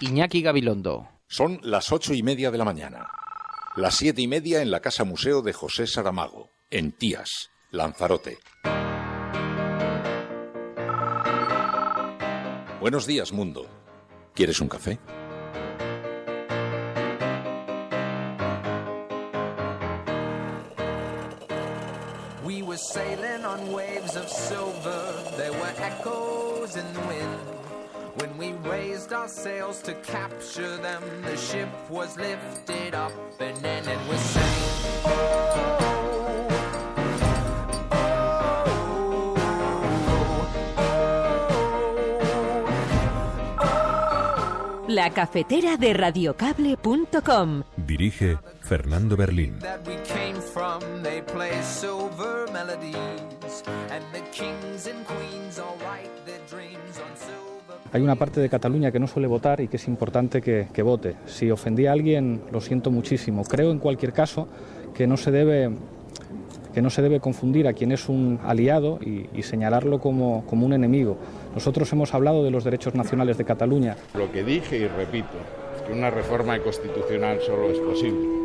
Iñaki Gabilondo. Son las 8:30 de la mañana. Las 7:30 en la Casa Museo de José Saramago, en Tías, Lanzarote. Buenos días, mundo. ¿Quieres un café? We were sailing on waves of silver. There were echoes in the wind. When we raised our sails to capture them, the ship was lifted up and then it was sank. La cafetera de radiocable.com. Dirige Fernando Berlín. Hay una parte de Cataluña que no suele votar y que es importante que vote. Si ofendí a alguien, lo siento muchísimo. Creo, en cualquier caso, que no se debe confundir a quien es un aliado y señalarlo como un enemigo. Nosotros hemos hablado de los derechos nacionales de Cataluña. Lo que dije y repito, es que una reforma constitucional solo es posible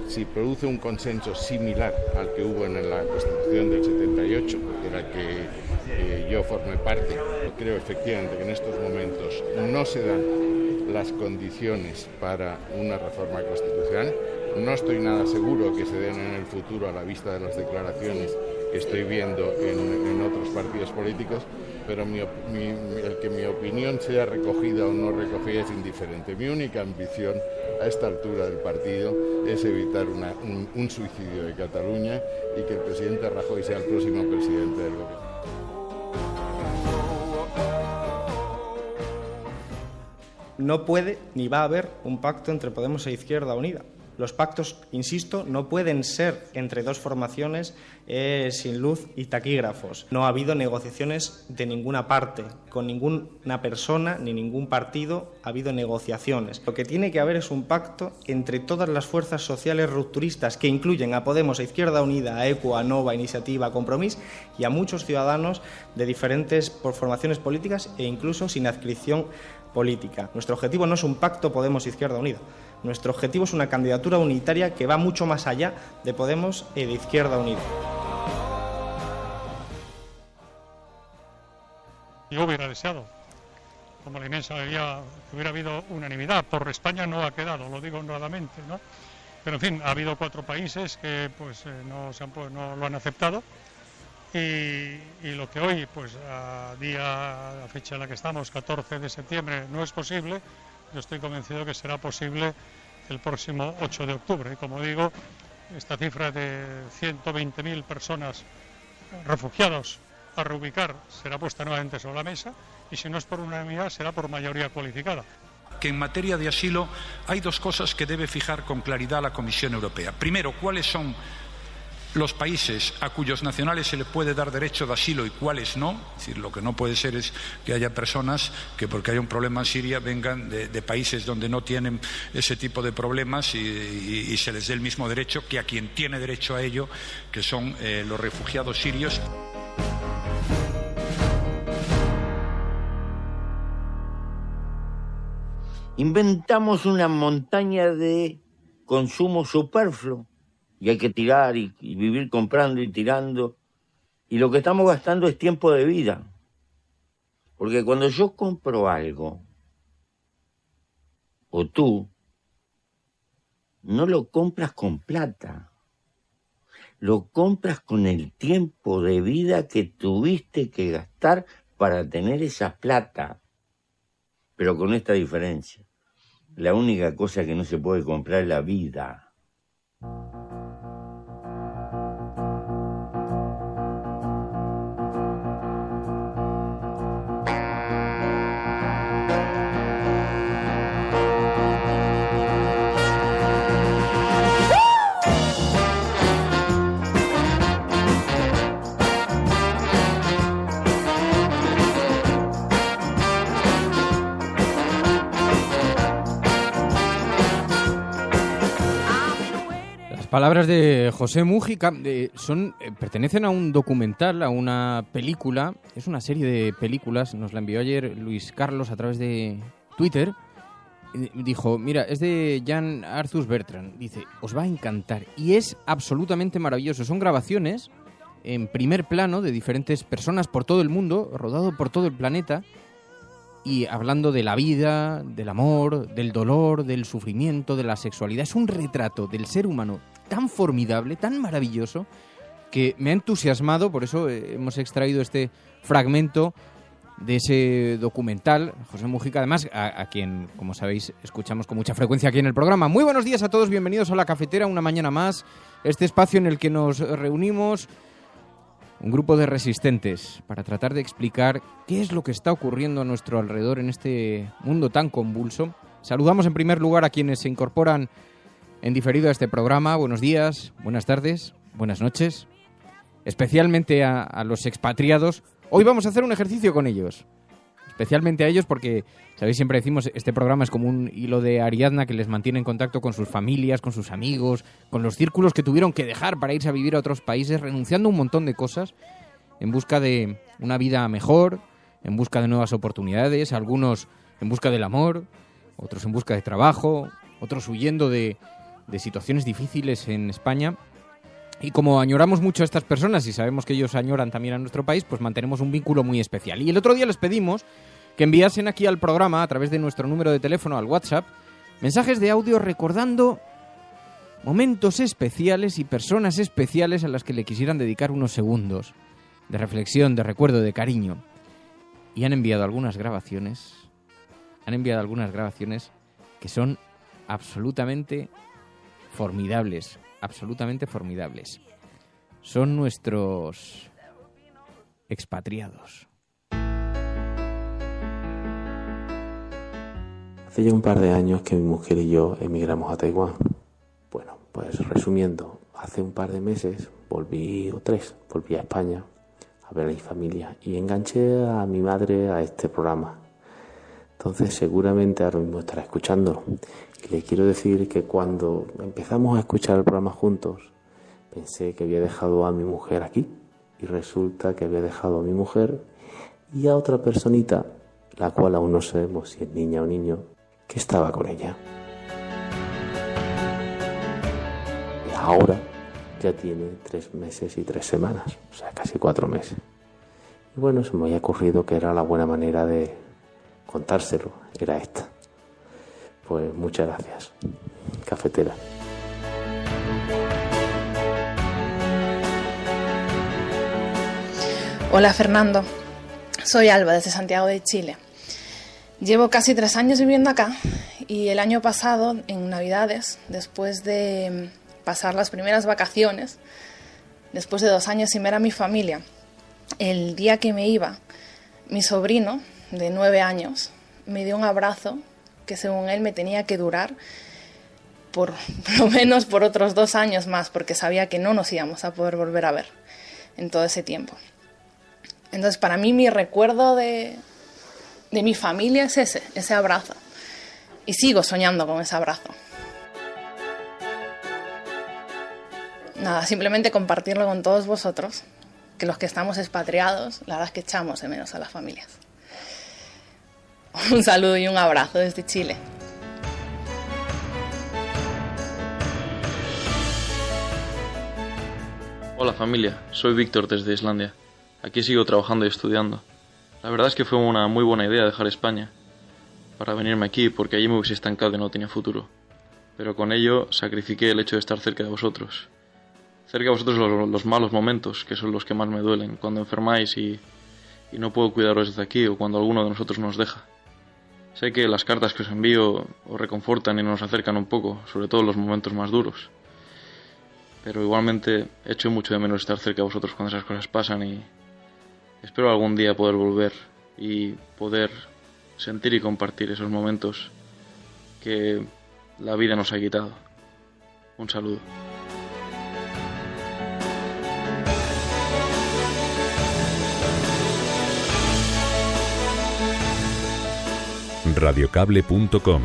si produce un consenso similar al que hubo en la Constitución del 78, de la que yo formé parte. Creo efectivamente que en estos momentos no se dan las condiciones para una reforma constitucional. No estoy nada seguro que se den en el futuro a la vista de las declaraciones que estoy viendo en otros partidos políticos, pero el que mi opinión sea recogida o no recogida es indiferente. Mi única ambición a esta altura del partido es evitar un suicidio de Cataluña y que el presidente Rajoy sea el próximo presidente del gobierno. No puede ni va a haber un pacto entre Podemos e Izquierda Unida. Los pactos, insisto, no pueden ser entre dos formaciones sin luz y taquígrafos. No ha habido negociaciones de ninguna parte, con ninguna persona ni ningún partido ha habido negociaciones. Lo que tiene que haber es un pacto entre todas las fuerzas sociales rupturistas que incluyen a Podemos, a Izquierda Unida, a ECO, a Nova, a Iniciativa, a Compromís y a muchos ciudadanos de diferentes formaciones políticas e incluso sin adscripción política. Nuestro objetivo no es un pacto Podemos-Izquierda Unida. Nuestro objetivo es una candidatura unitaria que va mucho más allá de Podemos y de Izquierda Unida. Yo hubiera deseado, como la inmensa mayoría, que hubiera habido unanimidad. Por España no ha quedado, lo digo honradamente, ¿no? Pero en fin, ha habido 4 países que no lo han aceptado. Y lo que hoy, pues a fecha en la que estamos, 14 de septiembre, no es posible, yo estoy convencido que será posible el próximo 8 de octubre. Y como digo, esta cifra de 120.000 personas refugiados a reubicar será puesta nuevamente sobre la mesa y si no es por unanimidad será por mayoría cualificada. Que en materia de asilo hay 2 cosas que debe fijar con claridad la Comisión Europea. Primero, cuáles son los países a cuyos nacionales se les puede dar derecho de asilo y cuáles no. Es decir, lo que no puede ser es que haya personas que porque hay un problema en Siria vengan de países donde no tienen ese tipo de problemas y se les dé el mismo derecho que a quien tiene derecho a ello, que son los refugiados sirios. Inventamos una montaña de consumo superfluo. Y hay que tirar y vivir comprando y tirando. Y lo que estamos gastando es tiempo de vida. Porque cuando yo compro algo, o tú, no lo compras con plata. Lo compras con el tiempo de vida que tuviste que gastar para tener esa plata. Pero con esta diferencia. La única cosa que no se puede comprar es la vida. Palabras de José Mújica pertenecen a un documental, a una película. Es una serie de películas, nos la envió ayer Luis Carlos a través de Twitter. dijo, mira, es de Jan Arthur Bertrand. Dice, os va a encantar. Y es absolutamente maravilloso. Son grabaciones en primer plano de diferentes personas por todo el mundo, rodado por todo el planeta, y hablando de la vida, del amor, del dolor, del sufrimiento, de la sexualidad. Es un retrato del ser humano tan formidable, tan maravilloso, que me ha entusiasmado. Por eso hemos extraído este fragmento de ese documental. José Mújica, además, a quien, como sabéis, escuchamos con mucha frecuencia aquí en el programa. Muy buenos días a todos, bienvenidos a La Cafetera, una mañana más, este espacio en el que nos reunimos un grupo de resistentes para tratar de explicar qué es lo que está ocurriendo a nuestro alrededor en este mundo tan convulso. Saludamos en primer lugar a quienes se incorporan en diferido a este programa. Buenos días, buenas tardes, buenas noches. Especialmente a los expatriados. Hoy vamos a hacer un ejercicio con ellos. Especialmente a ellos porque, sabéis, siempre decimos, este programa es como un hilo de Ariadna que les mantiene en contacto con sus familias, con sus amigos, con los círculos que tuvieron que dejar para irse a vivir a otros países, renunciando a un montón de cosas en busca de una vida mejor, en busca de nuevas oportunidades, algunos en busca del amor, otros en busca de trabajo, otros huyendo de situaciones difíciles en España. Y como añoramos mucho a estas personas y sabemos que ellos añoran también a nuestro país, pues mantenemos un vínculo muy especial. Y el otro día les pedimos que enviasen aquí al programa, a través de nuestro número de teléfono, al WhatsApp, mensajes de audio recordando momentos especiales y personas especiales a las que le quisieran dedicar unos segundos de reflexión, de recuerdo, de cariño. Y han enviado algunas grabaciones que son absolutamente formidables. Absolutamente formidables. Son nuestros expatriados. Hace ya un par de años que mi mujer y yo emigramos a Taiwán. Bueno, pues resumiendo, hace un par de meses volví a España a ver a mi familia y enganché a mi madre a este programa. Entonces seguramente ahora mismo estará escuchándolo. Y le quiero decir que cuando empezamos a escuchar el programa juntos, pensé que había dejado a mi mujer aquí. Y resulta que había dejado a mi mujer y a otra personita, la cual aún no sabemos si es niña o niño, que estaba con ella. Y ahora ya tiene 3 meses y 3 semanas, o sea, casi 4 meses. Y bueno, se me había ocurrido que era la buena manera de contárselo, era esta. Pues muchas gracias. Cafetera. Hola Fernando, soy Alba desde Santiago de Chile. Llevo casi 3 años viviendo acá y el año pasado, en Navidades, después de pasar las primeras vacaciones, después de 2 años sin ver a mi familia, el día que me iba, mi sobrino de 9 años me dio un abrazo que según él me tenía que durar por lo menos por otros 2 años más, porque sabía que no nos íbamos a poder volver a ver en todo ese tiempo. Entonces para mí mi recuerdo de mi familia es ese abrazo, y sigo soñando con ese abrazo. Nada, simplemente compartirlo con todos vosotros, que los que estamos expatriados, la verdad es que echamos de menos a las familias. Un saludo y un abrazo desde Chile. Hola familia, soy Víctor desde Islandia. Aquí sigo trabajando y estudiando. La verdad es que fue una muy buena idea dejar España para venirme aquí, porque allí me hubiese estancado y no tenía futuro. Pero con ello sacrifiqué el hecho de estar cerca de vosotros. Cerca de vosotros los malos momentos, que son los que más me duelen, cuando enfermáis y no puedo cuidaros desde aquí, o cuando alguno de nosotros nos deja. Sé que las cartas que os envío os reconfortan y nos acercan un poco, sobre todo en los momentos más duros. Pero igualmente echo mucho de menos estar cerca de vosotros cuando esas cosas pasan, y espero algún día poder volver y poder sentir y compartir esos momentos que la vida nos ha quitado. Un saludo. Radiocable.com.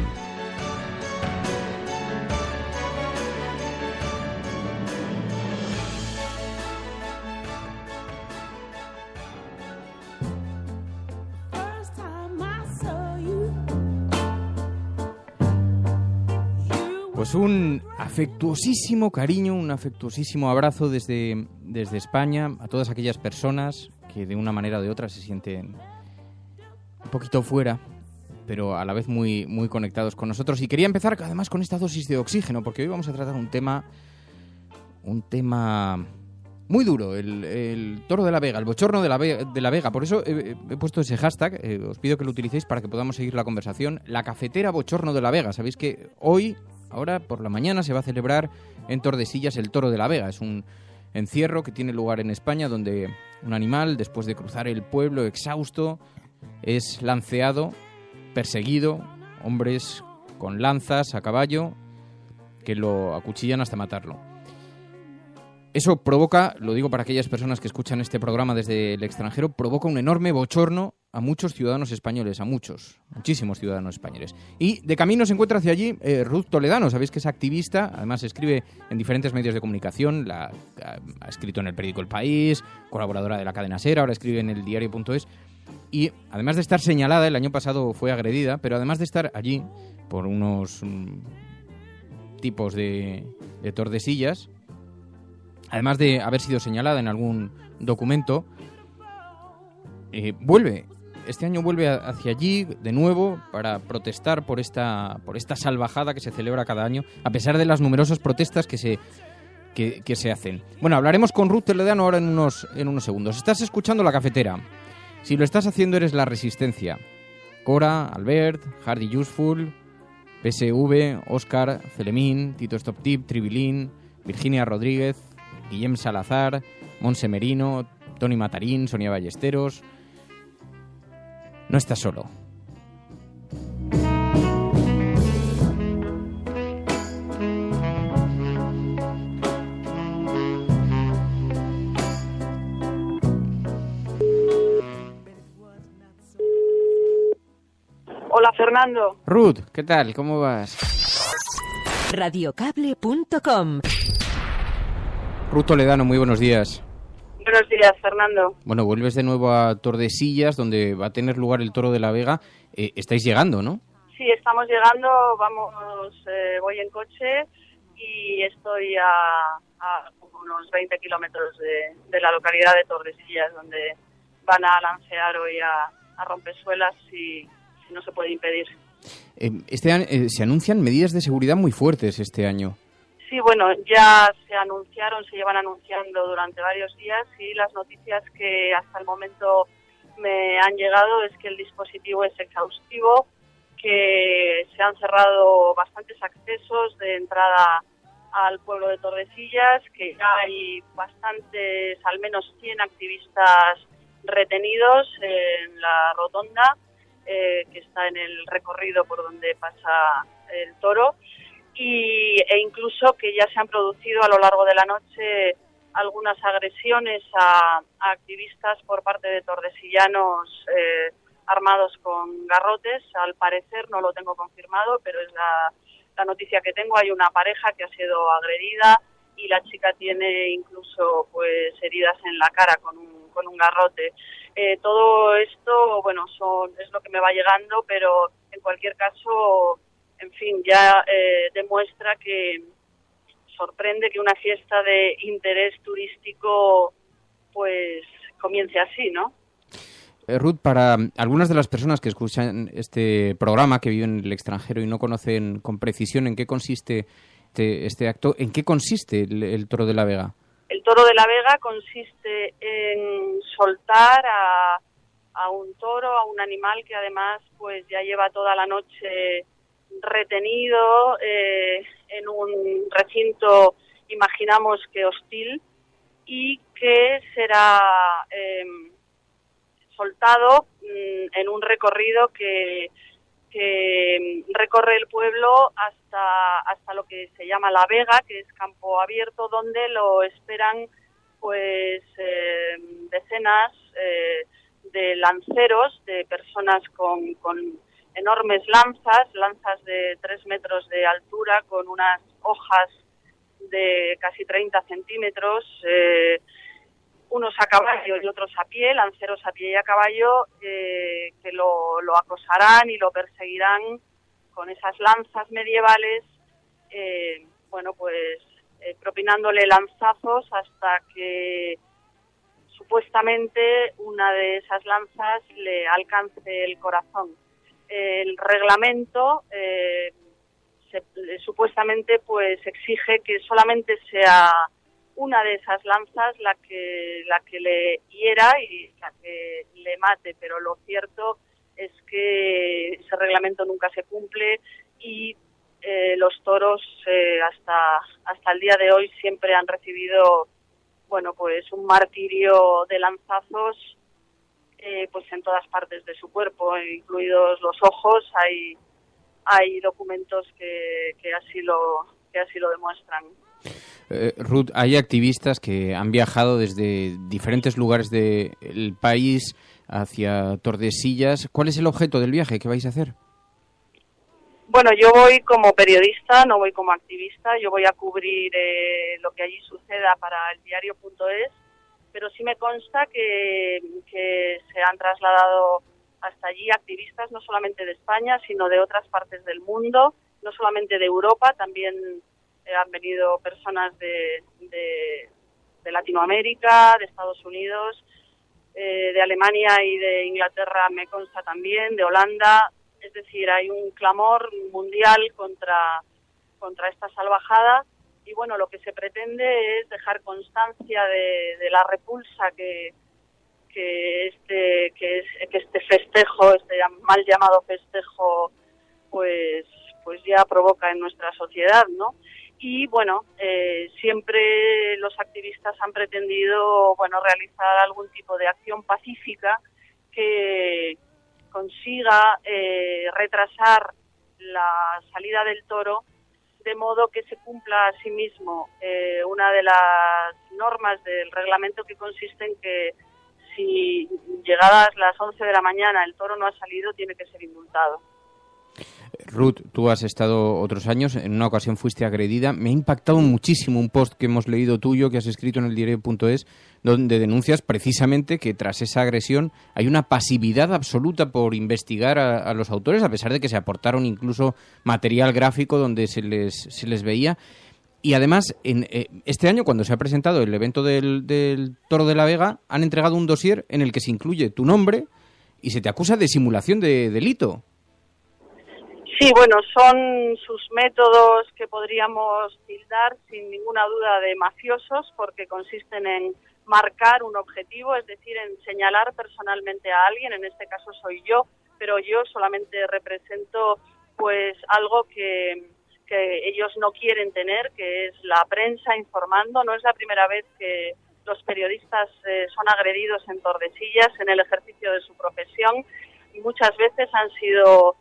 Pues un afectuosísimo cariño, un afectuosísimo abrazo desde España a todas aquellas personas que de una manera o de otra se sienten un poquito fuera, pero a la vez muy, muy conectados con nosotros. Y quería empezar además con esta dosis de oxígeno, porque hoy vamos a tratar un tema muy duro, el toro de la Vega, el bochorno de la Vega. Por eso he puesto ese hashtag, os pido que lo utilicéis para que podamos seguir la conversación. La cafetera bochorno de la Vega. Sabéis que hoy, ahora por la mañana, se va a celebrar en Tordesillas el toro de la Vega. Es un encierro que tiene lugar en España donde un animal, después de cruzar el pueblo exhausto, es lanceado, perseguido, hombres con lanzas a caballo que lo acuchillan hasta matarlo. Eso provoca, lo digo para aquellas personas que escuchan este programa desde el extranjero, provoca un enorme bochorno a muchos ciudadanos españoles, muchísimos ciudadanos españoles. Y de camino se encuentra hacia allí Ruth Toledano, sabéis que es activista, además escribe en diferentes medios de comunicación, ha escrito en el periódico El País, colaboradora de la cadena SER, ahora escribe en el diario.es, y además de estar señalada, el año pasado fue agredida, pero además de estar allí por unos tipos de Tordesillas, además de haber sido señalada en algún documento, este año vuelve hacia allí de nuevo para protestar por esta salvajada que se celebra cada año, a pesar de las numerosas protestas que se hacen. Bueno, hablaremos con Ruth Toledano ahora en unos segundos. Estás escuchando La Cafetera. Si lo estás haciendo, eres La Resistencia. Cora, Albert, Hardy Useful, PSV, Óscar, Celemín, Tito Stop Tip, Tribilín, Virginia Rodríguez, Guillem Salazar, Monse Merino, Tony Matarín, Sonia Ballesteros. No estás solo. Hola, Fernando. Ruth, ¿qué tal? ¿Cómo vas? Radiocable.com. Ruth Toledano, muy buenos días. Buenos días, Fernando. Bueno, vuelves de nuevo a Tordesillas, donde va a tener lugar el Toro de la Vega. Estáis llegando, ¿no? Sí, estamos llegando, voy en coche y estoy a unos 20 kilómetros de la localidad de Tordesillas, donde van a lancear hoy a Rompesuelas si no se puede impedir. Este año se anuncian medidas de seguridad muy fuertes este año. Sí, bueno, ya se llevan anunciando durante varios días y las noticias que hasta el momento me han llegado es que el dispositivo es exhaustivo, que se han cerrado bastantes accesos de entrada al pueblo de Tordesillas, que ya hay bastantes, al menos 100 activistas retenidos en la rotonda, que está en el recorrido por donde pasa el toro, e incluso que ya se han producido a lo largo de la noche algunas agresiones a activistas por parte de tordesillanos armados con garrotes. Al parecer, no lo tengo confirmado, pero es la noticia que tengo. Hay una pareja que ha sido agredida y la chica tiene incluso pues heridas en la cara con un garrote. Todo esto, bueno, es lo que me va llegando, pero en cualquier caso, en fin, ya demuestra que sorprende que una fiesta de interés turístico pues comience así, ¿no? Ruth, para algunas de las personas que escuchan este programa, que viven en el extranjero y no conocen con precisión en qué consiste este acto, ¿en qué consiste el Toro de la Vega? El Toro de la Vega consiste en soltar a un toro, a un animal que además pues ya lleva toda la noche retenido en un recinto, imaginamos que hostil, y que será soltado en un recorrido que recorre el pueblo hasta lo que se llama La Vega, que es campo abierto, donde lo esperan pues decenas de lanceros, de personas con enormes lanzas de 3 metros de altura, con unas hojas de casi 30 centímetros, unos a caballo y otros a pie, lanceros a pie y a caballo, que lo acosarán y lo perseguirán con esas lanzas medievales propinándole lanzazos hasta que supuestamente una de esas lanzas le alcance el corazón. El reglamento supuestamente pues exige que solamente sea una de esas lanzas la que le hiera y la que le mate, pero lo cierto es que ese reglamento nunca se cumple y los toros hasta el día de hoy siempre han recibido un martirio de lanzazos pues en todas partes de su cuerpo, incluidos los ojos. Hay documentos que así lo demuestran. Ruth, hay activistas que han viajado desde diferentes lugares del país hacia Tordesillas. ¿Cuál es el objeto del viaje que vais a hacer? Bueno, yo voy como periodista, no voy como activista. Yo voy a cubrir lo que allí suceda para el diario.es, pero sí me consta que se han trasladado hasta allí activistas no solamente de España, sino de otras partes del mundo, no solamente de Europa, también han venido personas de Latinoamérica, de Estados Unidos, de Alemania y de Inglaterra, me consta también, de Holanda. Es decir, hay un clamor mundial contra esta salvajada y bueno, lo que se pretende es dejar constancia de la repulsa que este festejo, este mal llamado festejo, pues ya provoca en nuestra sociedad, ¿no? Y bueno, siempre los activistas han pretendido, realizar algún tipo de acción pacífica que consiga retrasar la salida del toro de modo que se cumpla a sí mismo una de las normas del reglamento, que consiste en que si llegadas las 11 de la mañana el toro no ha salido, tiene que ser indultado. Ruth, tú has estado otros años, en una ocasión fuiste agredida. Me ha impactado muchísimo un post que hemos leído tuyo, que has escrito en el diario.es, donde denuncias precisamente que tras esa agresión hay una pasividad absoluta por investigar a los autores, a pesar de que se aportaron incluso material gráfico donde se les veía. Y además, este año, cuando se ha presentado el evento del Toro de la Vega, han entregado un dossier en el que se incluye tu nombre y se te acusa de simulación de delito. Sí, bueno, son sus métodos que podríamos tildar sin ninguna duda de mafiosos, porque consisten en marcar un objetivo, es decir, en señalar personalmente a alguien. En este caso soy yo, pero yo solamente represento pues algo que ellos no quieren tener, que es la prensa informando. No es la primera vez que los periodistas son agredidos en Tordesillas en el ejercicio de su profesión. Muchas veces han sido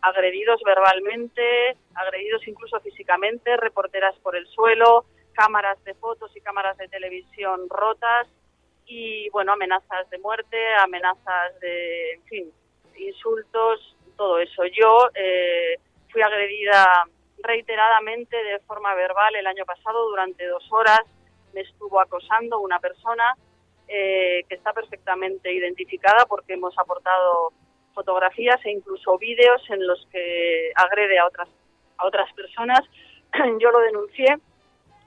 agredidos verbalmente, agredidos incluso físicamente, reporteras por el suelo, cámaras de fotos y cámaras de televisión rotas y, amenazas de muerte, amenazas de, insultos, todo eso. Yo fui agredida reiteradamente de forma verbal el año pasado. Durante 2 horas me estuvo acosando una persona que está perfectamente identificada porque hemos aportado fotografías e incluso vídeos en los que agrede a otras personas. Yo lo denuncié.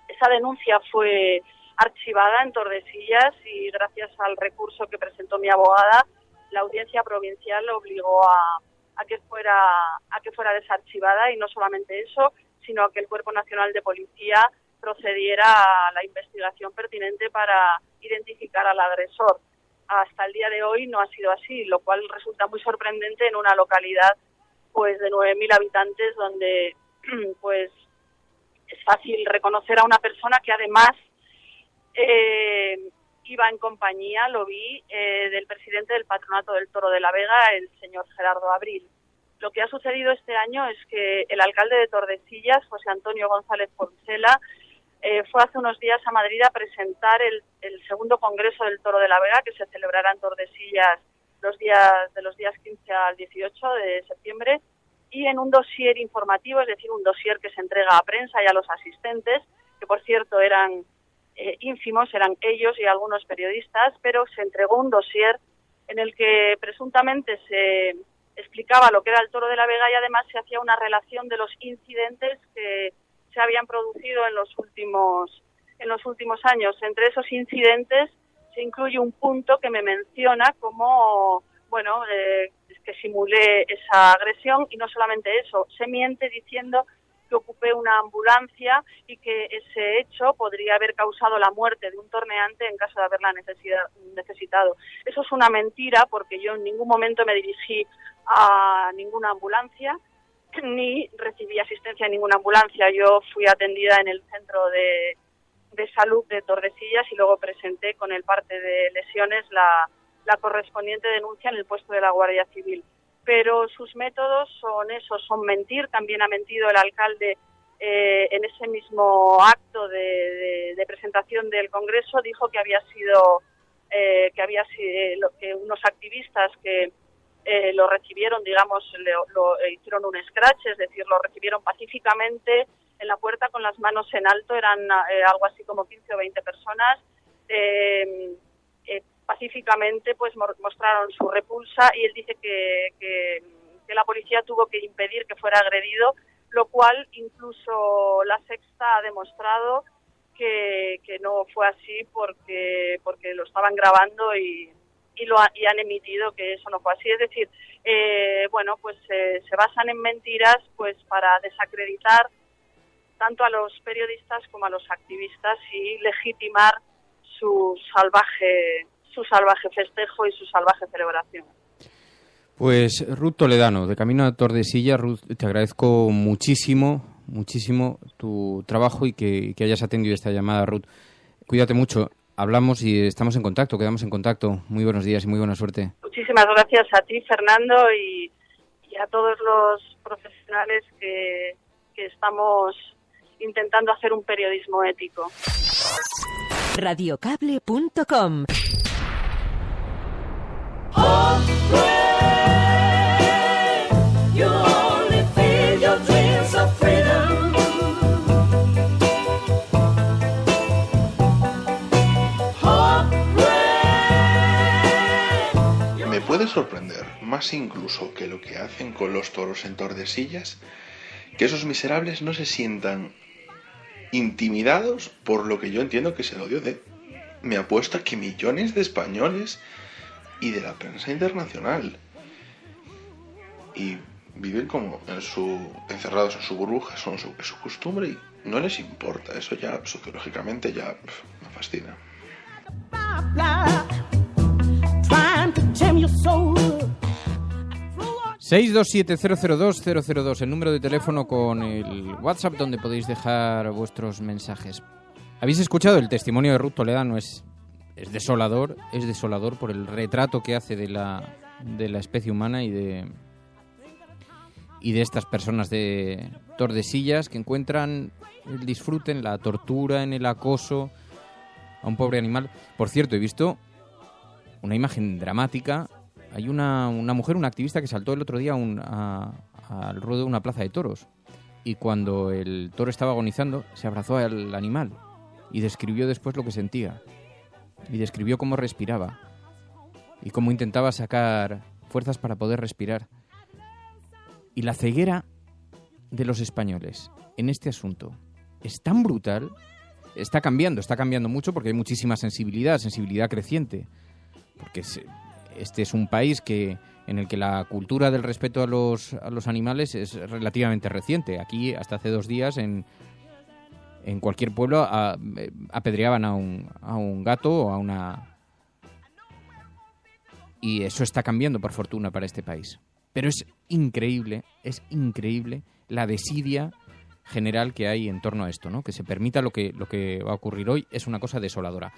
Esa denuncia fue archivada en Tordesillas y gracias al recurso que presentó mi abogada, la audiencia provincial obligó a que fuera desarchivada, y no solamente eso, sino a que el Cuerpo Nacional de Policía procediera a la investigación pertinente para identificar al agresor. Hasta el día de hoy no ha sido así, lo cual resulta muy sorprendente en una localidad de 9.000 habitantes, donde pues es fácil reconocer a una persona que además iba en compañía, lo vi, del presidente del Patronato del Toro de la Vega, el señor Gerardo Abril. Lo que ha sucedido este año es que el alcalde de Tordesillas, José Antonio González Porcela, fue hace unos días a Madrid a presentar el segundo Congreso del Toro de la Vega, que se celebrará en Tordesillas de los días 15 al 18 de septiembre, y en un dossier informativo, es decir, un dossier que se entrega a prensa y a los asistentes, que por cierto eran ínfimos, eran ellos y algunos periodistas, pero se entregó un dossier en el que presuntamente se explicaba lo que era el Toro de la Vega y además se hacía una relación de los incidentes que se habían producido en los últimos años. Entre esos incidentes se incluye un punto que me menciona como, que simulé esa agresión, y no solamente eso, se miente diciendo que ocupé una ambulancia y que ese hecho podría haber causado la muerte de un torneante en caso de haberla necesitado. Eso es una mentira, porque yo en ningún momento me dirigí a ninguna ambulancia ni recibí asistencia en ninguna ambulancia. Yo fui atendida en el centro de salud de Tordesillas y luego presenté con el parte de lesiones la correspondiente denuncia en el puesto de la Guardia Civil. Pero sus métodos son mentir. También ha mentido el alcalde en ese mismo acto de presentación del Congreso. Dijo que había sido que unos activistas que lo recibieron, digamos, lo hicieron un scratch, es decir, lo recibieron pacíficamente en la puerta con las manos en alto. Eran algo así como 15 o 20 personas. Pacíficamente pues mostraron su repulsa, y él dice que la policía tuvo que impedir que fuera agredido, lo cual incluso La Sexta ha demostrado que no fue así, porque lo estaban grabando y han emitido que eso no fue así. Es decir, se basan en mentiras pues para desacreditar tanto a los periodistas como a los activistas y legitimar su salvaje festejo y su salvaje celebración. Pues Ruth Toledano, de camino a Tordesillas. Ruth, te agradezco muchísimo tu trabajo y que hayas atendido esta llamada, Ruth. Cuídate mucho, hablamos y estamos en contacto, quedamos en contacto. Muy buenos días y muy buena suerte. Muchísimas gracias a ti, Fernando, y a todos los profesionales que estamos intentando hacer un periodismo ético. Radiocable.com. Me puede sorprender, más incluso que lo que hacen con los toros en Tordesillas, que esos miserables no se sientan intimidados por lo que yo entiendo que es el odio de... Me apuesto a que millones de españoles y de la prensa internacional y viven como encerrados en su burbuja, es su costumbre y no les importa. Eso ya sociológicamente ya me fascina. 627-002-002, el número de teléfono con el WhatsApp donde podéis dejar vuestros mensajes. ¿Habéis escuchado el testimonio de Ruth Toledano? Es desolador por el retrato que hace de la especie humana y de estas personas de Tordesillas que encuentran el disfrute en la tortura, en el acoso a un pobre animal. Por cierto, he visto una imagen dramática. Hay una mujer, una activista, que saltó el otro día al ruedo de una plaza de toros, y cuando el toro estaba agonizando se abrazó al animal y describió después lo que sentía, y describió cómo respiraba y cómo intentaba sacar fuerzas para poder respirar. Y la ceguera de los españoles en este asunto es tan brutal. Está cambiando mucho, porque hay muchísima sensibilidad creciente, porque este es un país en el que la cultura del respeto a los animales es relativamente reciente. Aquí, hasta hace 2 días, en cualquier pueblo apedreaban a un gato o a una... Y eso está cambiando, por fortuna, para este país. Pero es increíble la desidia general que hay en torno a esto, ¿no? Que se permita lo que va a ocurrir hoy es una cosa desoladora.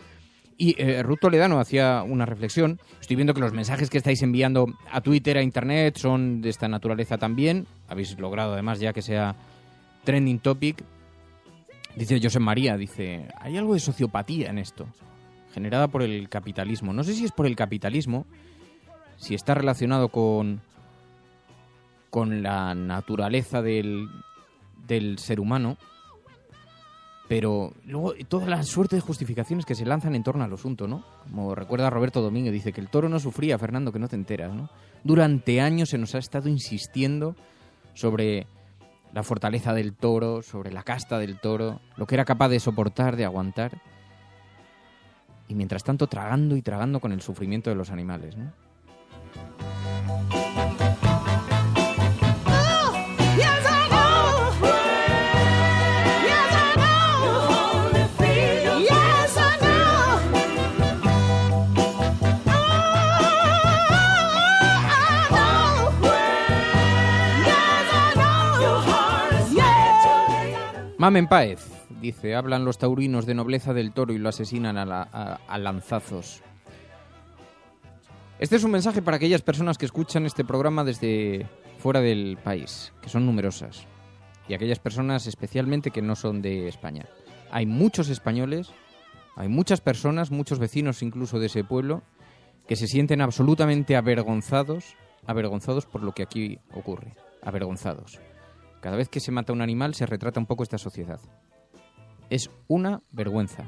Y Ruth Toledano hacía una reflexión. Estoy viendo que los mensajes que estáis enviando a Twitter, a Internet, son de esta naturaleza también. Habéis logrado, además, ya que sea trending topic. Dice Josep María, hay algo de sociopatía en esto, generada por el capitalismo. No sé si es por el capitalismo, si está relacionado con la naturaleza del ser humano, Pero luego toda la suerte de justificaciones que se lanzan en torno al asunto, ¿no? Como recuerda Roberto Domingo, dice que el toro no sufría, Fernando, que no te enteras, ¿no? Durante años se nos ha estado insistiendo sobre la fortaleza del toro, sobre la casta del toro, lo que era capaz de soportar, de aguantar. Y mientras tanto tragando y tragando con el sufrimiento de los animales, ¿no? Mamen Páez dice, hablan los taurinos de nobleza del toro y lo asesinan a lanzazos. Este es un mensaje para aquellas personas que escuchan este programa desde fuera del país, que son numerosas, y aquellas personas especialmente que no son de España. Hay muchos españoles, hay muchas personas, muchos vecinos incluso de ese pueblo, que se sienten absolutamente avergonzados por lo que aquí ocurre, avergonzados. Cada vez que se mata un animal se retrata un poco esta sociedad. Es una vergüenza.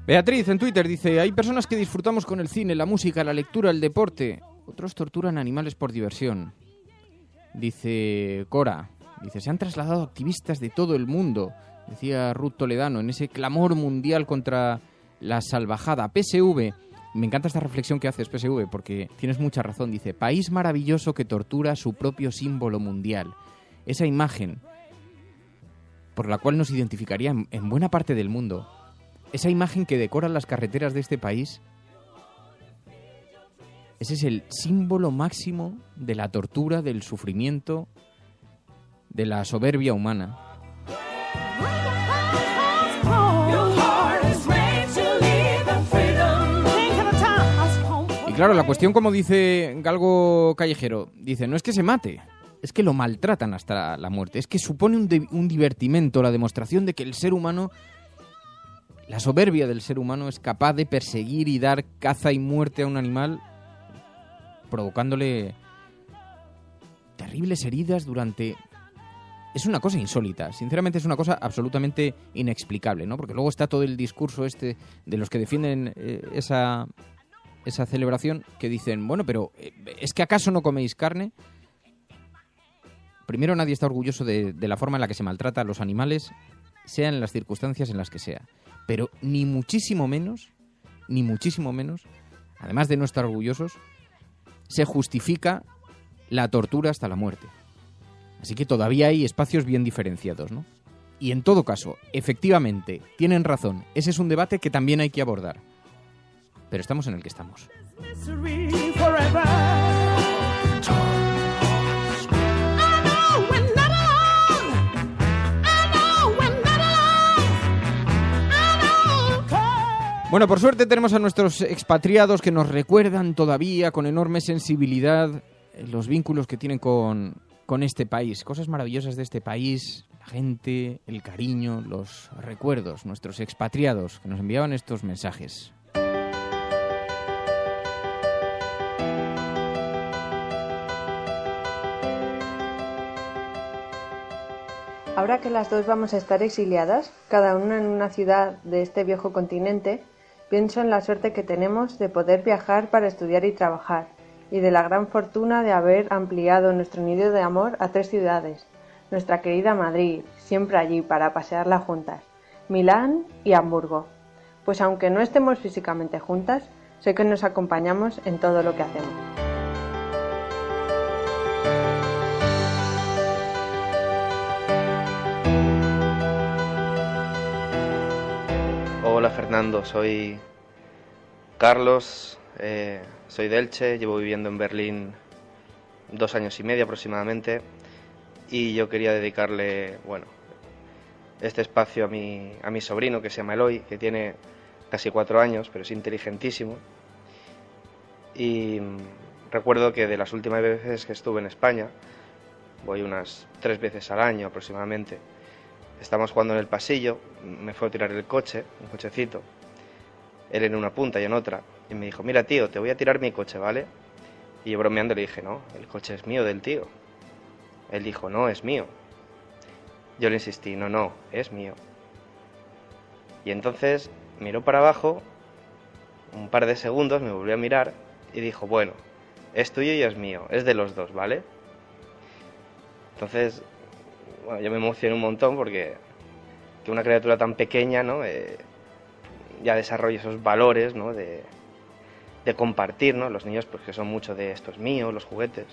Beatriz en Twitter dice, hay personas que disfrutamos con el cine, la música, la lectura, el deporte. Otros torturan animales por diversión. Dice Cora, se han trasladado activistas de todo el mundo, decía Ruth Toledano, en ese clamor mundial contra la salvajada. PSV, me encanta esta reflexión que haces, PSV, porque tienes mucha razón. Dice, país maravilloso que tortura su propio símbolo mundial. Esa imagen por la cual nos identificaría en buena parte del mundo. Esa imagen que decora las carreteras de este país. Ese es el símbolo máximo de la tortura, del sufrimiento, de la soberbia humana. Y claro, la cuestión, como dice Galgo Callejero, dice, no es que se mate, es que lo maltratan hasta la muerte. Es que supone un divertimento, la demostración de que el ser humano, la soberbia del ser humano es capaz de perseguir y dar caza y muerte a un animal, provocándole terribles heridas durante... Es una cosa insólita, sinceramente es una cosa absolutamente inexplicable, ¿no? Porque luego está todo el discurso este de los que defienden esa celebración, que dicen, bueno, pero ¿es que acaso no coméis carne? Primero, nadie está orgulloso de la forma en la que se maltrata a los animales, sea en las circunstancias en las que sea. Pero ni muchísimo menos, además de no estar orgullosos, se justifica la tortura hasta la muerte. Así que todavía hay espacios bien diferenciados, ¿no? Y en todo caso, efectivamente, tienen razón. Ese es un debate que también hay que abordar. Pero estamos en el que estamos. Bueno, por suerte tenemos a nuestros expatriados que nos recuerdan todavía con enorme sensibilidad los vínculos que tienen con este país. Cosas maravillosas de este país, la gente, el cariño, los recuerdos. Nuestros expatriados que nos enviaban estos mensajes. Ahora que las dos vamos a estar exiliadas, cada una en una ciudad de este viejo continente, pienso en la suerte que tenemos de poder viajar para estudiar y trabajar, y de la gran fortuna de haber ampliado nuestro nido de amor a 3 ciudades. Nuestra querida Madrid, siempre allí para pasearla juntas, Milán y Hamburgo. Pues aunque no estemos físicamente juntas, sé que nos acompañamos en todo lo que hacemos. Hola Fernando, soy Carlos, soy de Elche, llevo viviendo en Berlín 2 años y medio aproximadamente y yo quería dedicarle, este espacio a mi sobrino que se llama Eloy, que tiene casi 4 años, pero es inteligentísimo. Y recuerdo que de las últimas veces que estuve en España, voy unas 3 veces al año aproximadamente, Estábamos jugando en el pasillo, me fue a tirar el coche, un cochecito, él en una punta y en otra, y me dijo, mira tío, te voy a tirar mi coche, ¿vale? Y yo bromeando le dije, no, el coche es mío del tío. Él dijo, no, es mío. Yo le insistí, no, es mío. Y entonces miró para abajo, un par de segundos, me volvió a mirar y dijo, bueno, es tuyo y es mío, es de los dos, ¿vale? Entonces, bueno, yo me emocioné un montón porque que una criatura tan pequeña, ¿no? Ya desarrolla esos valores, ¿no? De compartir, ¿no? Los niños, pues que son mucho de esto es mío, los juguetes.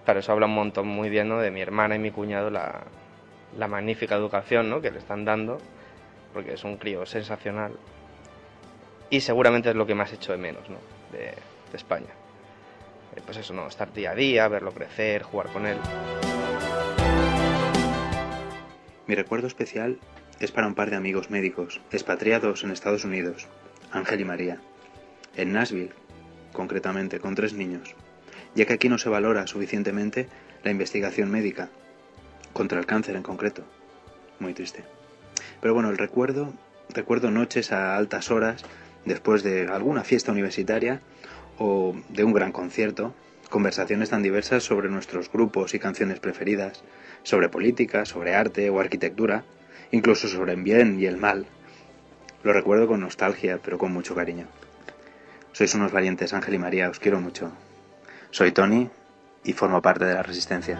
Claro, eso habla un montón muy bien, ¿no? De mi hermana y mi cuñado, la magnífica educación, ¿no? Que le están dando, porque es un crío sensacional. Y seguramente es lo que más echo de menos, ¿no? De España. Pues eso, ¿no? Estar día a día, verlo crecer, jugar con él. Mi recuerdo especial es para un par de amigos médicos, expatriados en Estados Unidos, Ángel y María, en Nashville, concretamente, con 3 niños, ya que aquí no se valora suficientemente la investigación médica, contra el cáncer en concreto. Muy triste. Pero bueno, recuerdo noches a altas horas, después de alguna fiesta universitaria o de un gran concierto, conversaciones tan diversas sobre nuestros grupos y canciones preferidas, sobre política, sobre arte o arquitectura, incluso sobre el bien y el mal. Lo recuerdo con nostalgia, pero con mucho cariño. Sois unos valientes, Ángel y María, os quiero mucho. Soy Tony y formo parte de la Resistencia.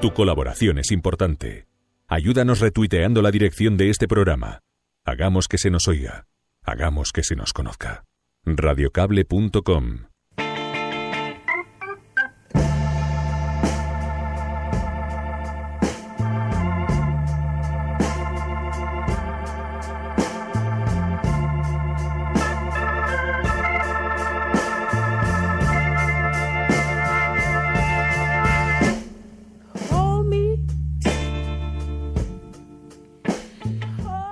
Tu colaboración es importante. Ayúdanos retuiteando la dirección de este programa. Hagamos que se nos oiga. Hagamos que se nos conozca. Radiocable.com.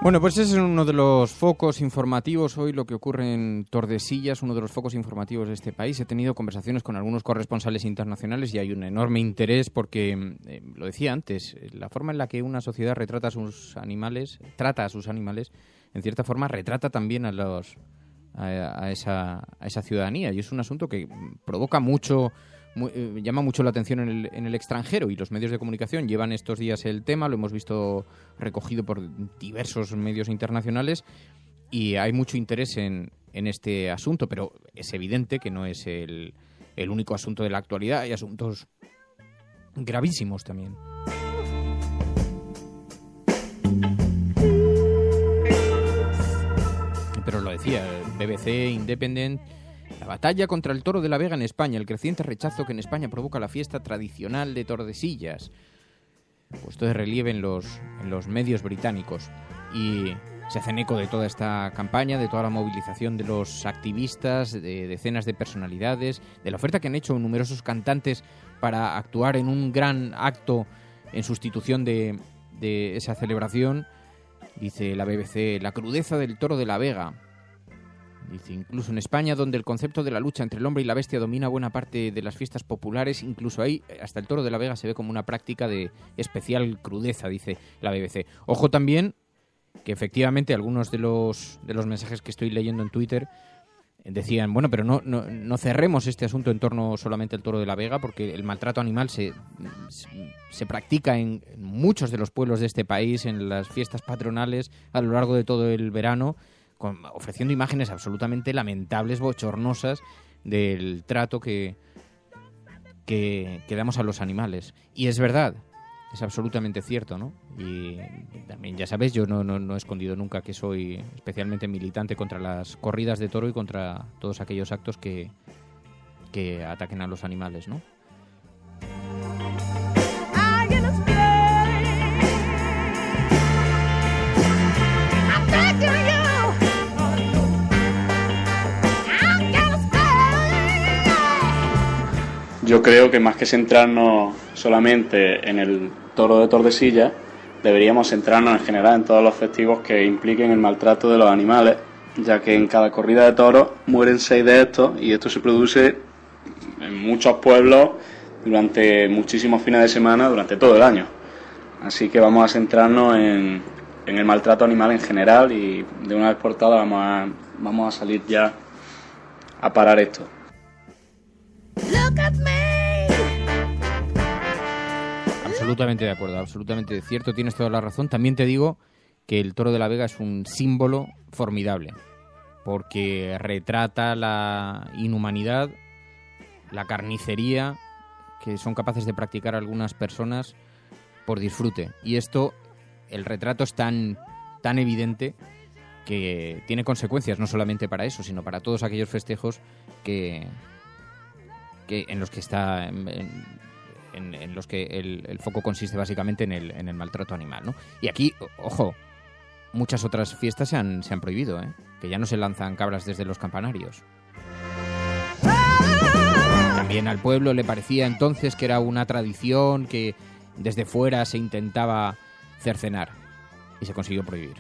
Bueno, pues ese es uno de los focos informativos hoy, lo que ocurre en Tordesillas, uno de los focos informativos de este país. He tenido conversaciones con algunos corresponsales internacionales y hay un enorme interés porque, lo decía antes, la forma en la que una sociedad trata a sus animales, en cierta forma retrata también a esa ciudadanía, y es un asunto que provoca llama mucho la atención en el extranjero, y los medios de comunicación llevan estos días el tema, lo hemos visto recogido por diversos medios internacionales y hay mucho interés en este asunto, pero es evidente que no es el único asunto de la actualidad, hay asuntos gravísimos también. Pero lo decía BBC, Independent. La batalla contra el toro de la Vega en España, el creciente rechazo que en España provoca la fiesta tradicional de Tordesillas, puesto de relieve en los medios británicos. Y se hacen eco de toda esta campaña, de toda la movilización de los activistas, de decenas de personalidades, de la oferta que han hecho numerosos cantantes para actuar en un gran acto en sustitución de esa celebración. Dice la BBC, la crudeza del toro de la Vega. Dice, incluso en España, donde el concepto de la lucha entre el hombre y la bestia domina buena parte de las fiestas populares, incluso ahí, hasta el toro de la Vega se ve como una práctica de especial crudeza, dice la BBC. Ojo también que efectivamente algunos de los mensajes que estoy leyendo en Twitter decían, bueno, pero no cerremos este asunto en torno solamente al toro de la Vega, porque el maltrato animal se practica en muchos de los pueblos de este país, en las fiestas patronales, a lo largo de todo el verano, ofreciendo imágenes absolutamente lamentables, bochornosas, del trato que damos a los animales. Y es verdad, es absolutamente cierto, ¿no? Y también, ya sabéis, yo no he escondido nunca que soy especialmente militante contra las corridas de toro y contra todos aquellos actos que ataquen a los animales, ¿no? Yo creo que más que centrarnos solamente en el toro de Tordesillas, deberíamos centrarnos en general en todos los festivos que impliquen el maltrato de los animales ya que en cada corrida de toros mueren 6 de estos y esto se produce en muchos pueblos durante muchísimos fines de semana, durante todo el año. Así que vamos a centrarnos en el maltrato animal en general y de una vez por todas vamos a salir ya a parar esto. Absolutamente de acuerdo, absolutamente cierto, tienes toda la razón. También te digo que el toro de la Vega es un símbolo formidable, porque retrata la inhumanidad, la carnicería que son capaces de practicar algunas personas por disfrute. Y esto, el retrato es tan evidente que tiene consecuencias no solamente para eso, sino para todos aquellos festejos que en los que está en los que el foco consiste básicamente en el maltrato animal, ¿no? Y aquí, ojo, muchas otras fiestas se han prohibido, que ya no se lanzan cabras desde los campanarios. También al pueblo le parecía entonces que era una tradición que desde fuera se intentaba cercenar y se consiguió prohibir.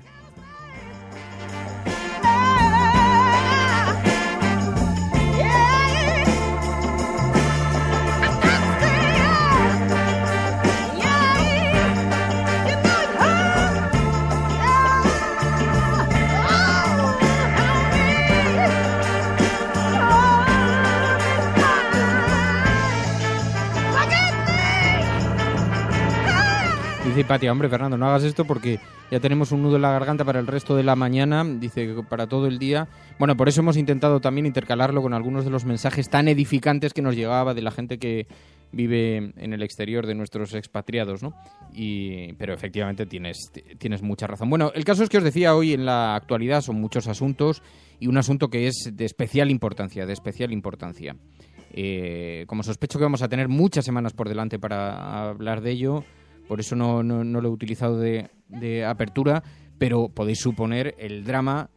Dice Patia, hombre, Fernando, no hagas esto porque ya tenemos un nudo en la garganta para el resto de la mañana, dice, para todo el día. Bueno, por eso hemos intentado también intercalarlo con algunos de los mensajes tan edificantes que nos llegaba de la gente que vive en el exterior, de nuestros expatriados, ¿no? Pero efectivamente tienes mucha razón. Bueno, el caso es que os decía, hoy en la actualidad son muchos asuntos y un asunto que es de especial importancia, como sospecho que vamos a tener muchas semanas por delante para hablar de ello, por eso no lo he utilizado de apertura, pero podéis suponer el drama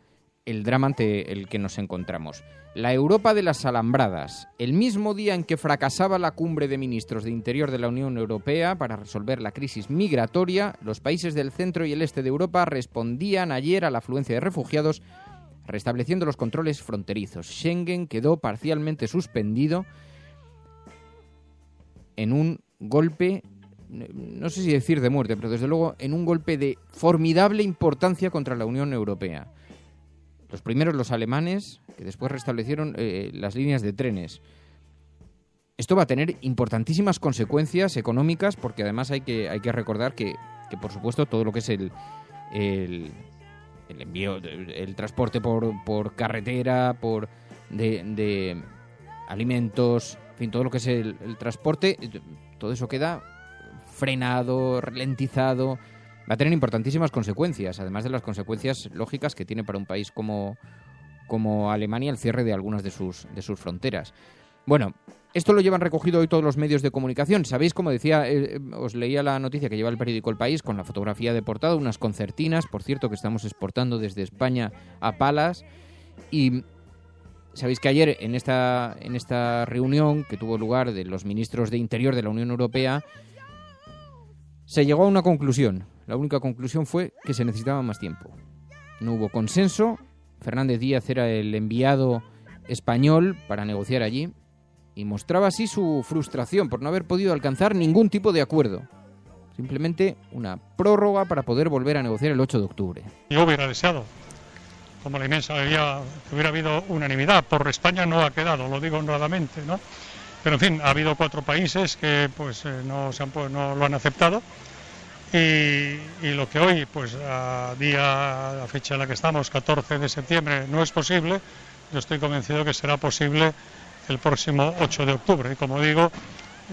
ante el que nos encontramos. La Europa de las alambradas. El mismo día en que fracasaba la cumbre de ministros de Interior de la Unión Europea para resolver la crisis migratoria, los países del centro y el este de Europa respondían ayer a la afluencia de refugiados restableciendo los controles fronterizos. Schengen quedó parcialmente suspendido en un golpe, no sé si decir de muerte, pero desde luego en un golpe de formidable importancia contra la Unión Europea. Los primeros los alemanes, que después restablecieron las líneas de trenes. Esto va a tener importantísimas consecuencias económicas, porque además hay que recordar que por supuesto todo lo que es el envío, el transporte por carretera, de alimentos, en fin, todo lo que es el transporte, todo eso queda frenado, ralentizado. Va a tener importantísimas consecuencias, además de las consecuencias lógicas que tiene para un país como Alemania el cierre de algunas de sus fronteras. Bueno, esto lo llevan recogido hoy todos los medios de comunicación. Sabéis, como decía, os leía la noticia que lleva el periódico El País con la fotografía de portada, unas concertinas, por cierto, que estamos exportando desde España a Palas. Y sabéis que ayer en esta reunión que tuvo lugar de los ministros de Interior de la Unión Europea se llegó a una conclusión. La única conclusión fue que se necesitaba más tiempo. No hubo consenso. Fernández Díaz era el enviado español para negociar allí y mostraba así su frustración por no haber podido alcanzar ningún tipo de acuerdo. Simplemente una prórroga para poder volver a negociar el 8 de octubre. Yo hubiera deseado, como la inmensa mayoría, que hubiera habido unanimidad. Por España no ha quedado, lo digo honradamente, ¿no? Pero en fin, ha habido 4 países que pues no lo han aceptado. Y lo que hoy, pues a fecha en la que estamos, 14 de septiembre, no es posible, yo estoy convencido que será posible el próximo 8 de octubre. Y como digo,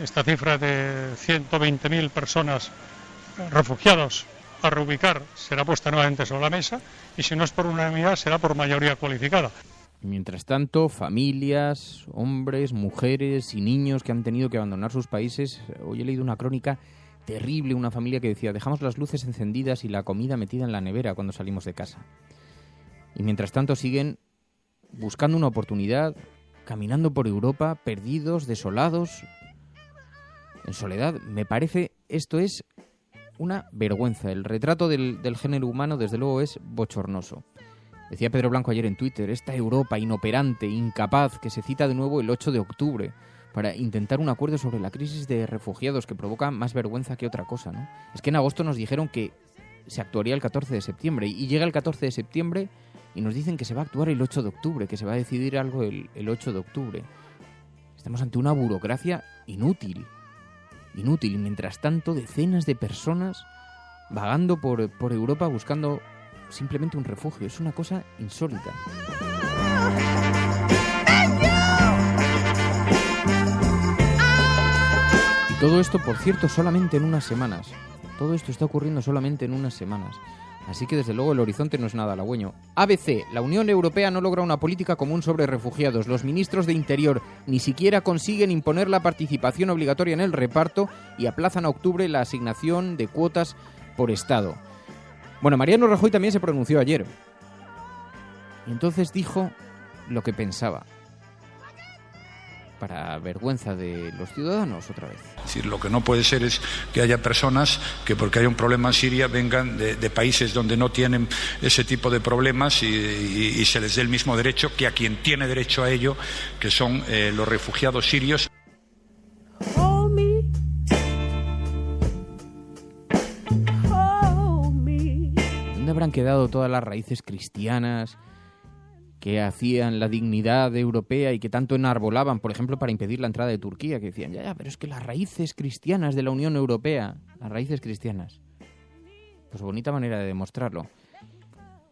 esta cifra de 120.000 personas refugiados a reubicar será puesta nuevamente sobre la mesa, y si no es por unanimidad será por mayoría cualificada. Mientras tanto, familias, hombres, mujeres y niños que han tenido que abandonar sus países. Hoy he leído una crónica terrible, una familia que decía: dejamos las luces encendidas y la comida metida en la nevera cuando salimos de casa. Y mientras tanto siguen buscando una oportunidad, caminando por Europa, perdidos, desolados, en soledad. Me parece, esto es una vergüenza. El retrato del género humano, desde luego, es bochornoso. Decía Pedro Blanco ayer en Twitter, esta Europa inoperante, incapaz, que se cita de nuevo el 8 de octubre para intentar un acuerdo sobre la crisis de refugiados que provoca más vergüenza que otra cosa, ¿no? Es que en agosto nos dijeron que se actuaría el 14 de septiembre y llega el 14 de septiembre y nos dicen que se va a actuar el 8 de octubre, que se va a decidir algo el 8 de octubre. Estamos ante una burocracia inútil. Inútil. Y mientras tanto, decenas de personas vagando por Europa buscando simplemente un refugio. Es una cosa insólita. Y todo esto, por cierto, solamente en unas semanas. Todo esto está ocurriendo solamente en unas semanas. Así que, desde luego, el horizonte no es nada halagüeño. ABC. La Unión Europea no logra una política común sobre refugiados. Los ministros de Interior ni siquiera consiguen imponer la participación obligatoria en el reparto y aplazan a octubre la asignación de cuotas por Estado. Bueno, Mariano Rajoy también se pronunció ayer. Y entonces dijo lo que pensaba. Para vergüenza de los ciudadanos, otra vez. Es decir, lo que no puede ser es que haya personas que porque hay un problema en Siria vengan de países donde no tienen ese tipo de problemas y se les dé el mismo derecho que a quien tiene derecho a ello, que son los refugiados sirios. ¿Dónde habrán quedado todas las raíces cristianas que hacían la dignidad europea y que tanto enarbolaban, por ejemplo, para impedir la entrada de Turquía, que decían, ya, pero es que las raíces cristianas de la Unión Europea, las raíces cristianas? Pues bonita manera de demostrarlo.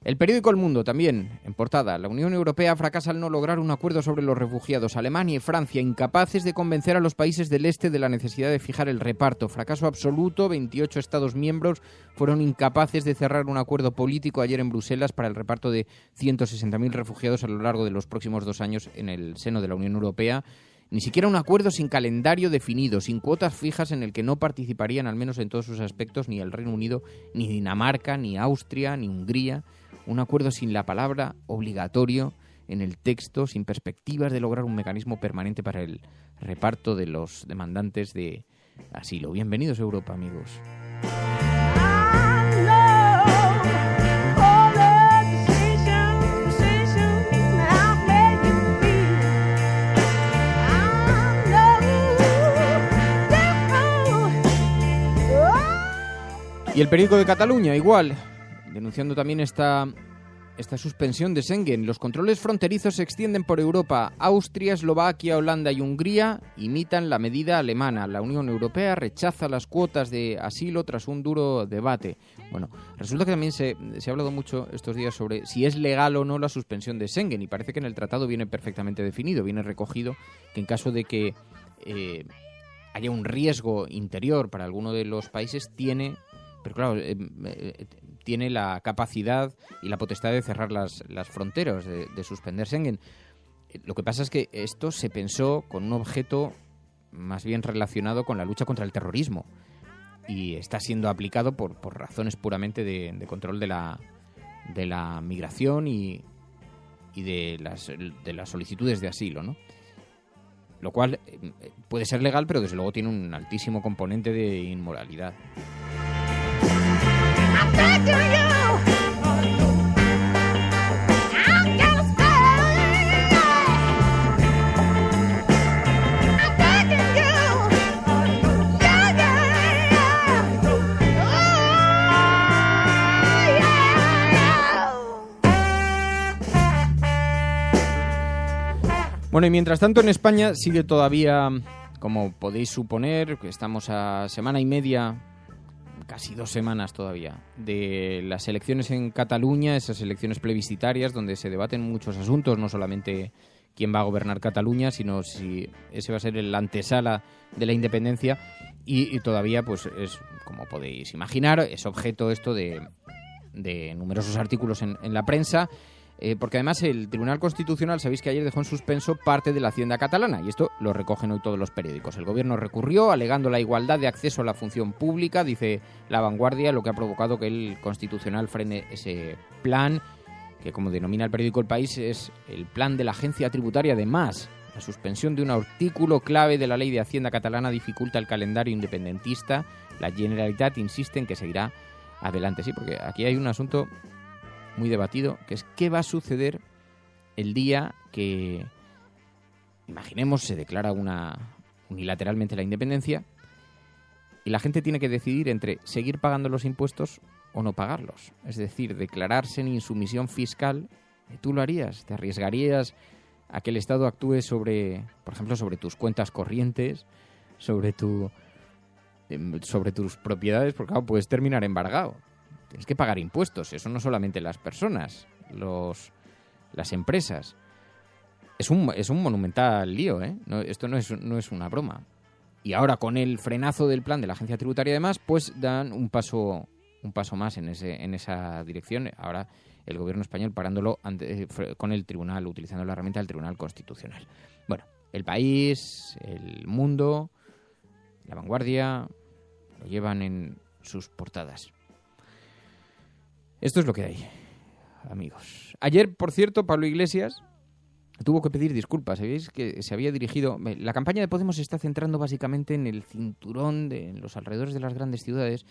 El periódico El Mundo también, en portada, la Unión Europea fracasa al no lograr un acuerdo sobre los refugiados. Alemania y Francia incapaces de convencer a los países del este de la necesidad de fijar el reparto. Fracaso absoluto, 28 Estados miembros fueron incapaces de cerrar un acuerdo político ayer en Bruselas para el reparto de 160.000 refugiados a lo largo de los próximos 2 años en el seno de la Unión Europea. Ni siquiera un acuerdo sin calendario definido, sin cuotas fijas en el que no participarían, al menos en todos sus aspectos, ni el Reino Unido, ni Dinamarca, ni Austria, ni Hungría. Un acuerdo sin la palabra obligatorio en el texto, sin perspectivas de lograr un mecanismo permanente para el reparto de los demandantes de asilo. Bienvenidos a Europa, amigos. Y el periódico de Cataluña, igual, denunciando también esta suspensión de Schengen. Los controles fronterizos se extienden por Europa. Austria, Eslovaquia, Holanda y Hungría imitan la medida alemana. La Unión Europea rechaza las cuotas de asilo tras un duro debate. Bueno, resulta que también se ha hablado mucho estos días sobre si es legal o no la suspensión de Schengen, y parece que en el tratado viene perfectamente definido, viene recogido que en caso de que haya un riesgo interior para alguno de los países, tiene la capacidad y la potestad de cerrar las fronteras, de suspender Schengen. Lo que pasa es que esto se pensó con un objeto más bien relacionado con la lucha contra el terrorismo y está siendo aplicado por razones puramente de control de la migración y de las solicitudes de asilo, ¿no? Lo cual puede ser legal, pero desde luego tiene un altísimo componente de inmoralidad. Bueno, y mientras tanto en España sigue todavía, como podéis suponer, que estamos a semana y media, casi 2 semanas todavía, de las elecciones en Cataluña, esas elecciones plebiscitarias donde se debaten muchos asuntos, no solamente quién va a gobernar Cataluña, sino si ese va a ser la antesala de la independencia, y todavía, pues es, como podéis imaginar, es objeto esto de numerosos artículos en la prensa, porque además el Tribunal Constitucional, sabéis que ayer dejó en suspenso parte de la Hacienda catalana, y esto lo recogen hoy todos los periódicos. El gobierno recurrió alegando la igualdad de acceso a la función pública, dice La Vanguardia, lo que ha provocado que el Constitucional frene ese plan, que como denomina el periódico El País, es el plan de la agencia tributaria de Mas. La suspensión de un artículo clave de la ley de Hacienda catalana dificulta el calendario independentista. La Generalitat insiste en que seguirá adelante. Sí, porque aquí hay un asunto muy debatido, que es qué va a suceder el día que, imaginemos, se declara unilateralmente la independencia y la gente tiene que decidir entre seguir pagando los impuestos o no pagarlos. Es decir, declararse en insumisión fiscal. ¿Tú lo harías? ¿Te arriesgarías a que el Estado actúe sobre, por ejemplo, sobre tus cuentas corrientes, sobre tus propiedades? Porque claro, puedes terminar embargado. Tienes que pagar impuestos. Eso no solamente las personas, las empresas. Es un monumental lío, ¿eh? Esto no es una broma. Y ahora con el frenazo del plan de la Agencia Tributaria y demás, pues dan un paso más en esa dirección. Ahora el gobierno español parándolo con el tribunal, utilizando la herramienta del Tribunal Constitucional. Bueno, El País, El Mundo, La Vanguardia, lo llevan en sus portadas. Esto es lo que hay, amigos. Ayer, por cierto, Pablo Iglesias tuvo que pedir disculpas. ¿Sabéis que se había dirigido? La campaña de Podemos se está centrando básicamente en el cinturón, en los alrededores de las grandes ciudades,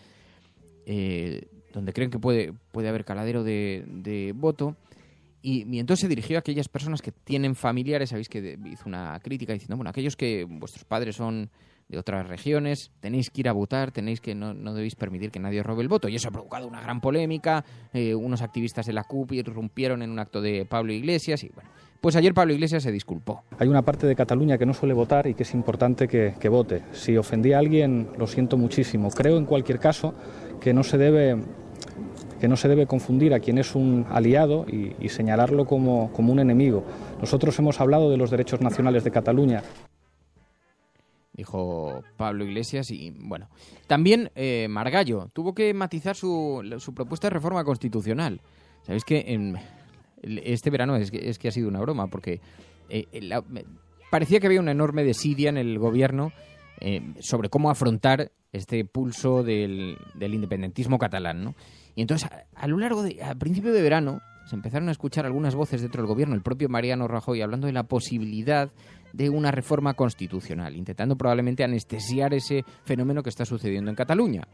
donde creen que puede haber caladero de voto. Y entonces se dirigió a aquellas personas que tienen familiares. Sabéis que hizo una crítica diciendo, bueno, aquellos que vuestros padres son de otras regiones, tenéis que ir a votar, no debéis permitir que nadie robe el voto. Y eso ha provocado una gran polémica. Unos activistas de la CUP irrumpieron en un acto de Pablo Iglesias y bueno, pues ayer Pablo Iglesias se disculpó. Hay una parte de Cataluña que no suele votar y que es importante que vote. Si ofendí a alguien, lo siento muchísimo. Creo en cualquier caso que no se debe confundir a quien es un aliado y señalarlo como un enemigo. Nosotros hemos hablado de los derechos nacionales de Cataluña. Dijo Pablo Iglesias y, bueno, también Margallo tuvo que matizar su propuesta de reforma constitucional. Sabéis que este verano es que ha sido una broma, porque parecía que había una enorme desidia en el gobierno sobre cómo afrontar este pulso del independentismo catalán, ¿no? Y entonces, al principio de verano, se empezaron a escuchar algunas voces dentro del gobierno, el propio Mariano Rajoy, hablando de la posibilidad de una reforma constitucional, intentando probablemente anestesiar ese fenómeno que está sucediendo en Cataluña.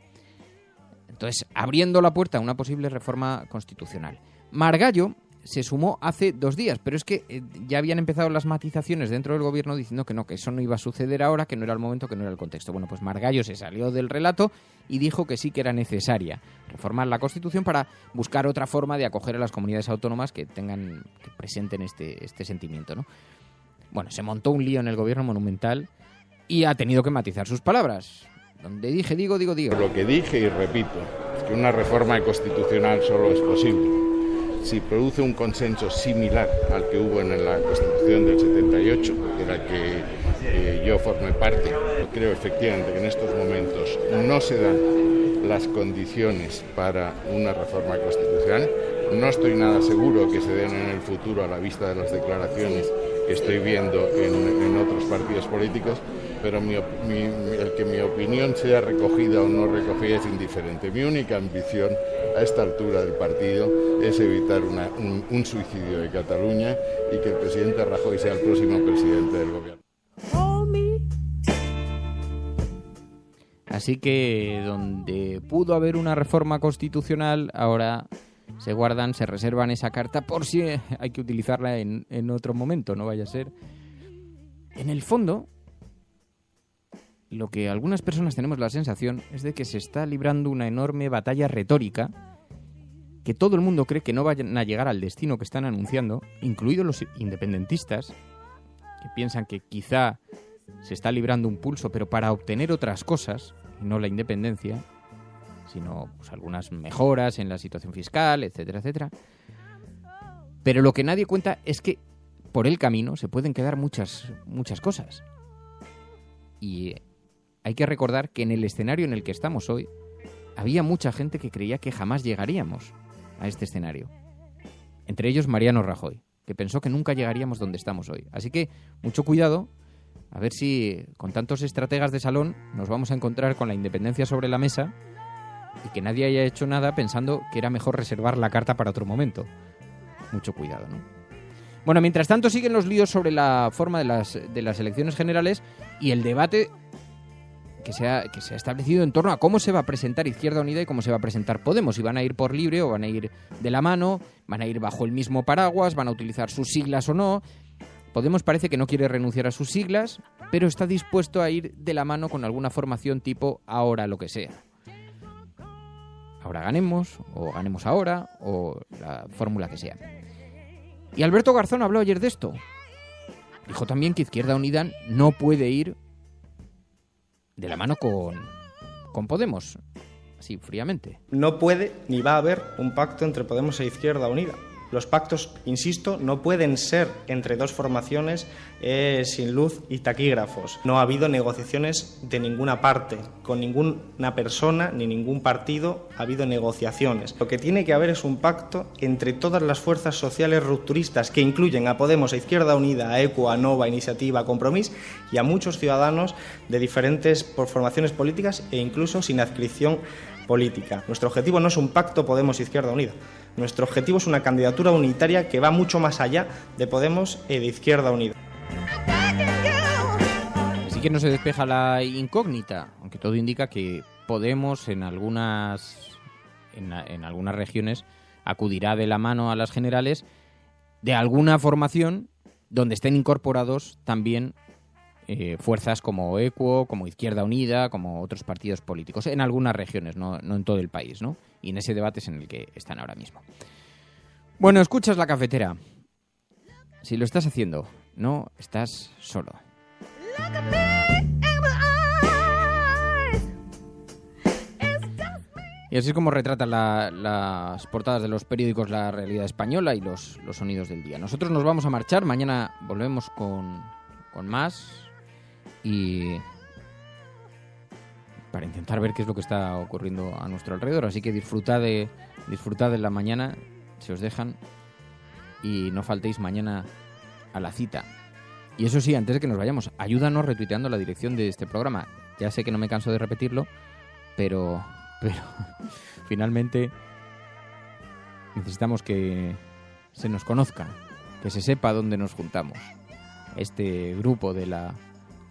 Entonces, abriendo la puerta a una posible reforma constitucional. Margallo se sumó hace 2 días, pero es que ya habían empezado las matizaciones dentro del gobierno diciendo que no, que eso no iba a suceder ahora, que no era el momento, que no era el contexto. Bueno, pues Margallo se salió del relato y dijo que sí que era necesaria reformar la Constitución para buscar otra forma de acoger a las comunidades autónomas que presenten este sentimiento, ¿no? Bueno, se montó un lío en el gobierno monumental y ha tenido que matizar sus palabras. Donde dije, digo. Lo que dije y repito, es que una reforma constitucional solo es posible si produce un consenso similar al que hubo en la Constitución del 78, de la que yo formé parte. Creo efectivamente que en estos momentos no se dan las condiciones para una reforma constitucional. No estoy nada seguro que se den en el futuro a la vista de las declaraciones que estoy viendo en otros partidos políticos, pero el que mi opinión sea recogida o no recogida es indiferente. Mi única ambición a esta altura del partido es evitar un suicidio de Cataluña y que el presidente Rajoy sea el próximo presidente del gobierno. Así que donde pudo haber una reforma constitucional, ahora se reservan esa carta por si hay que utilizarla en otro momento, no vaya a ser. En el fondo, lo que algunas personas tenemos la sensación es de que se está librando una enorme batalla retórica, que todo el mundo cree que no vayan a llegar al destino que están anunciando, incluidos los independentistas, que piensan que quizá se está librando un pulso, pero para obtener otras cosas, y no la independencia, sino pues, algunas mejoras en la situación fiscal, etcétera, etcétera. Pero lo que nadie cuenta es que por el camino se pueden quedar muchas cosas. Y hay que recordar que en el escenario en el que estamos hoy, había mucha gente que creía que jamás llegaríamos a este escenario. Entre ellos Mariano Rajoy, que pensó que nunca llegaríamos donde estamos hoy. Así que mucho cuidado, a ver si con tantos estrategas de salón nos vamos a encontrar con la independencia sobre la mesa y que nadie haya hecho nada pensando que era mejor reservar la carta para otro momento. Mucho cuidado, ¿no? Bueno, mientras tanto siguen los líos sobre la forma de las elecciones generales y el debate que se ha establecido en torno a cómo se va a presentar Izquierda Unida y cómo se va a presentar Podemos. Si van a ir por libre o van a ir de la mano, van a ir bajo el mismo paraguas, van a utilizar sus siglas o no. Podemos parece que no quiere renunciar a sus siglas, pero está dispuesto a ir de la mano con alguna formación tipo ahora lo que sea. Ahora ganemos, o ganemos ahora, o la fórmula que sea. Y Alberto Garzón habló ayer de esto. Dijo también que Izquierda Unida no puede ir de la mano con Podemos, así fríamente. No puede ni va a haber un pacto entre Podemos e Izquierda Unida. Los pactos, insisto, no pueden ser entre dos formaciones sin luz y taquígrafos. No ha habido negociaciones de ninguna parte, con ninguna persona ni ningún partido ha habido negociaciones. Lo que tiene que haber es un pacto entre todas las fuerzas sociales rupturistas que incluyen a Podemos, a Izquierda Unida, a ECO, a Nova, a Iniciativa, a Compromís y a muchos ciudadanos de diferentes formaciones políticas e incluso sin adscripción política. Nuestro objetivo no es un pacto Podemos-Izquierda Unida. Nuestro objetivo es una candidatura unitaria que va mucho más allá de Podemos y de Izquierda Unida. Así que no se despeja la incógnita, aunque todo indica que Podemos en algunas regiones acudirá de la mano a las generales de alguna formación donde estén incorporados también fuerzas como ECO, como Izquierda Unida, como otros partidos políticos, en algunas regiones, no en todo el país, ¿no? Y en ese debate es en el que están ahora mismo. Bueno, escuchas La Cafetera. Si lo estás haciendo, no estás solo. Y así es como retratan las portadas de los periódicos la realidad española y los sonidos del día. Nosotros nos vamos a marchar, mañana volvemos con más y para intentar ver qué es lo que está ocurriendo a nuestro alrededor. Así que disfrutad de la mañana, si os dejan, y no faltéis mañana a la cita. Y eso sí, antes de que nos vayamos, ayúdanos retuiteando la dirección de este programa. Ya sé que no me canso de repetirlo, pero finalmente necesitamos que se nos conozca, que se sepa dónde nos juntamos. Este grupo de la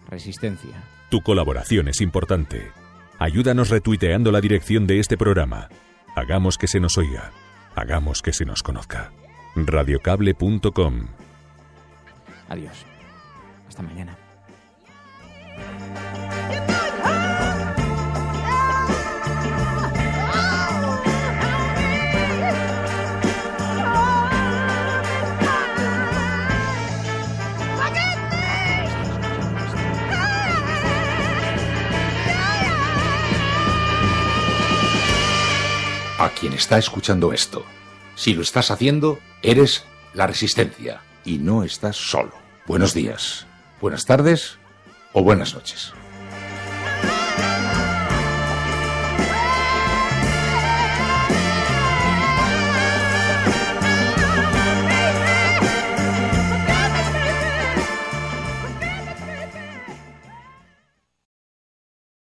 resistencia. Tu colaboración es importante. Ayúdanos retuiteando la dirección de este programa. Hagamos que se nos oiga. Hagamos que se nos conozca. Radiocable.com. Adiós. Hasta mañana. A quien está escuchando esto, si lo estás haciendo, eres la resistencia y no estás solo. Buenos días, buenas tardes o buenas noches.